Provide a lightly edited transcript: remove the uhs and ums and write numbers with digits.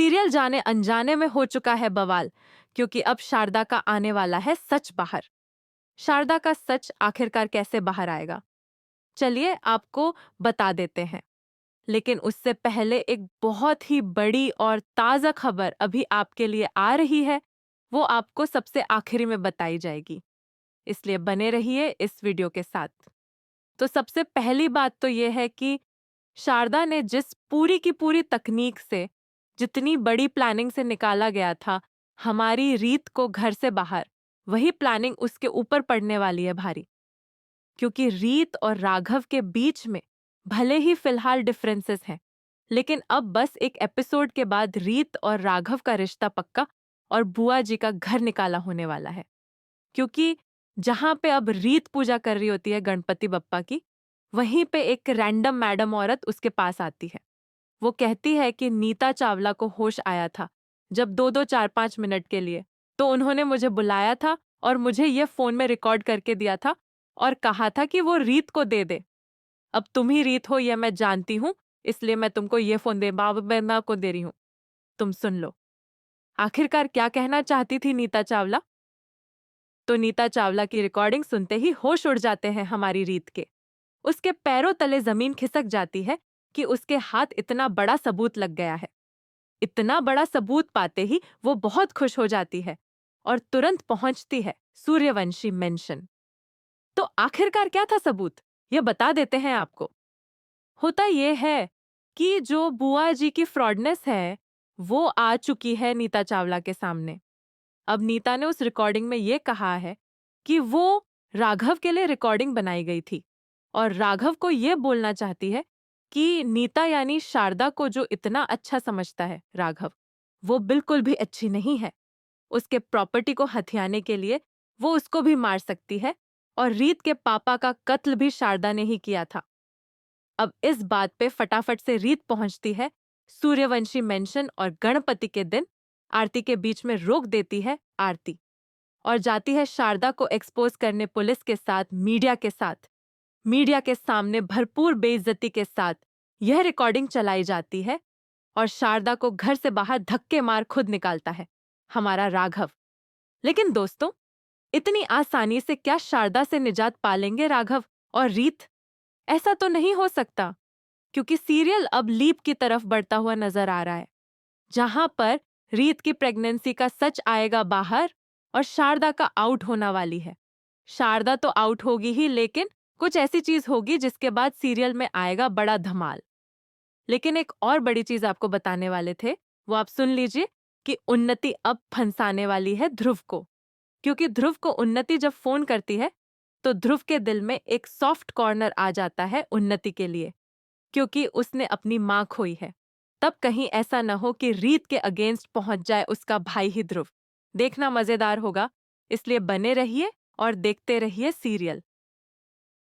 Serial जाने अनजाने में हो चुका है बवाल, क्योंकि अब शारदा का आने वाला है सच बाहर। शारदा का सच आखिरकार कैसे बाहर आएगा, चलिए आपको बता देते हैं। लेकिन उससे पहले एक बहुत ही बड़ी और ताज़ा खबर अभी आपके लिए आ रही है। वो आपको सबसे आखिरी में बताई जाएगी, इसलिए बने रहिए इस वीडियो के साथ। तो सबसे पहली बात तो ये है कि शारदा ने जिस पूरी की पूरी तकनीक से, जितनी बड़ी प्लानिंग से निकाला गया था हमारी रीत को घर से बाहर, वही प्लानिंग उसके ऊपर पड़ने वाली है भारी। क्योंकि रीत और राघव के बीच में भले ही फिलहाल डिफरेंसेस हैं, लेकिन अब बस एक एपिसोड के बाद रीत और राघव का रिश्ता पक्का और बुआ जी का घर निकाला होने वाला है। क्योंकि जहां पे अब रीत पूजा कर रही होती है गणपति बप्पा की, वहीं पे एक रैंडम मैडम औरत उसके पास आती है। वो कहती है कि नीता चावला को होश आया था जब 2-2 4-5 मिनट के लिए, तो उन्होंने मुझे बुलाया था और मुझे ये फोन में रिकॉर्ड करके दिया था और कहा था कि वो रीत को दे दे। अब तुम ही रीत हो ये मैं जानती हूँ, इसलिए मैं तुमको ये फोन दे बाबा को दे रही हूँ। तुम सुन लो, आखिरकार क्या कहना चाहती थी नीता चावला। तो नीता चावला की रिकॉर्डिंग सुनते ही होश उड़ जाते हैं हमारी रीत के। उसके पैरों तले जमीन खिसक जाती है कि उसके हाथ इतना बड़ा सबूत लग गया है। इतना बड़ा सबूत पाते ही वो बहुत खुश हो जाती है और तुरंत पहुंचती है सूर्यवंशी मेंशन। तो आखिरकार क्या था सबूत, ये बता देते हैं आपको। होता ये है कि जो बुआ जी की फ्रॉडनेस है वो आ चुकी है नीता चावला के सामने। अब नीता ने उस रिकॉर्डिंग में ये कहा है कि वो राघव के लिए रिकॉर्डिंग बनाई गई थी और राघव को ये बोलना चाहती है कि नीता यानी शारदा को जो इतना अच्छा समझता है राघव, वो बिल्कुल भी अच्छी नहीं है। उसके प्रॉपर्टी को हथियाने के लिए वो उसको भी मार सकती है और रीत के पापा का कत्ल भी शारदा ने ही किया था। अब इस बात पे फटाफट से रीत पहुंचती है सूर्यवंशी मेंशन और गणपति के दिन आरती के बीच में रोक देती है आरती और जाती है शारदा को एक्सपोज करने पुलिस के साथ, मीडिया के सामने भरपूर बेइज्जती के साथ यह रिकॉर्डिंग चलाई जाती है और शारदा को घर से बाहर धक्के मार खुद निकालता है हमारा राघव। लेकिन दोस्तों, इतनी आसानी से क्या शारदा से निजात पालेंगे राघव और रीत? ऐसा तो नहीं हो सकता, क्योंकि सीरियल अब लीप की तरफ बढ़ता हुआ नजर आ रहा है, जहां पर रीत की प्रेगनेंसी का सच आएगा बाहर और शारदा का आउट होना वाली है। शारदा तो आउट होगी ही, लेकिन कुछ ऐसी चीज होगी जिसके बाद सीरियल में आएगा बड़ा धमाल। लेकिन एक और बड़ी चीज आपको बताने वाले थे, वो आप सुन लीजिए कि उन्नति अब फंसाने वाली है ध्रुव को। क्योंकि ध्रुव को उन्नति जब फोन करती है तो ध्रुव के दिल में एक सॉफ्ट कॉर्नर आ जाता है उन्नति के लिए, क्योंकि उसने अपनी माँ खोई है। तब कहीं ऐसा न हो कि रीत के अगेंस्ट पहुंच जाए उसका भाई ही ध्रुव। देखना मजेदार होगा, इसलिए बने रहिए और देखते रहिए सीरियल।